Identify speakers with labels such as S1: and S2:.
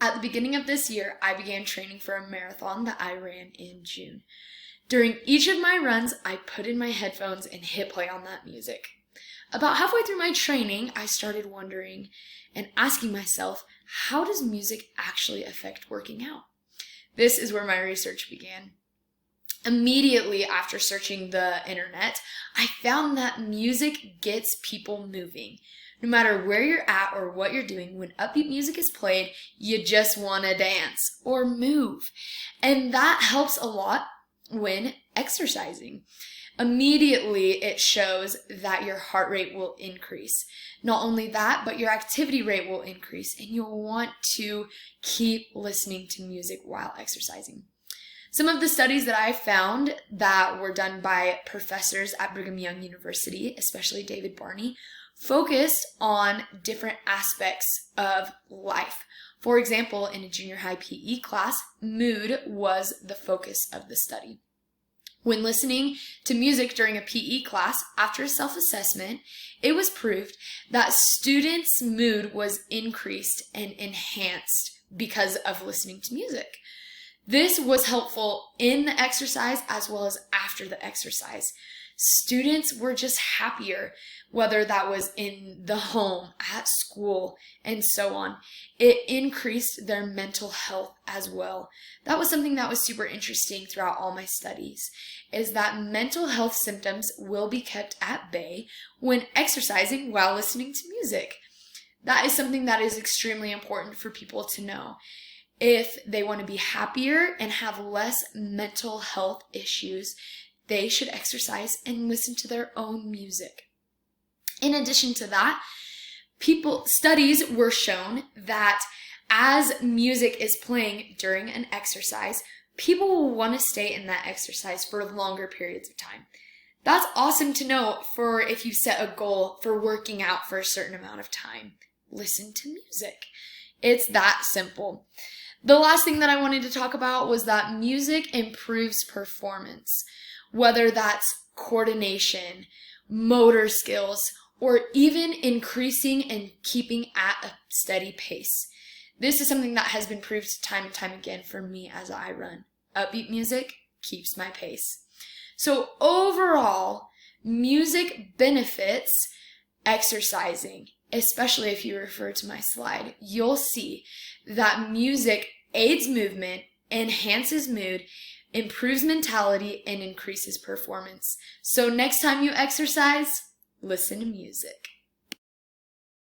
S1: At the beginning of this year, I began training for a marathon that I ran in June. During each of my runs, I put in my headphones and hit play on that music. About halfway through my training, I started wondering and asking myself, how does music actually affect working out? This is where my research began. Immediately after searching the internet, I found that music gets people moving. No matter where you're at or what you're doing, when upbeat music is played, you just want to dance or move. And that helps a lot when exercising. Immediately, it shows that your heart rate will increase. Not only that, but your activity rate will increase, and you'll want to keep listening to music while exercising. Some of the studies that I found that were done by professors at Brigham Young University, especially David Barney, focused on different aspects of life. For example, in a junior high PE class, mood was the focus of the study. When listening to music during a PE class after a self-assessment, it was proved that students' mood was increased and enhanced because of listening to music. This was helpful in the exercise as well as after the exercise. Students were just happier, whether that was in the home, at school, and so on. It increased their mental health as well. That was something that was super interesting throughout all my studies, is that mental health symptoms will be kept at bay when exercising while listening to music. That is something that is extremely important for people to know. If they want to be happier and have less mental health issues, they should exercise and listen to their own music. In addition to that, studies were shown that as music is playing during an exercise, people will want to stay in that exercise for longer periods of time. That's awesome to know for if you set a goal for working out for a certain amount of time. Listen to music. It's that simple. The last thing that I wanted to talk about was that music improves performance, whether that's coordination, motor skills, or even increasing and keeping at a steady pace. This is something that has been proved time and time again for me as I run. Upbeat music keeps my pace. So overall, music benefits exercising, especially if you refer to my slide. You'll see that music aids movement, enhances mood, improves mentality, and increases performance. So next time you exercise, listen to music.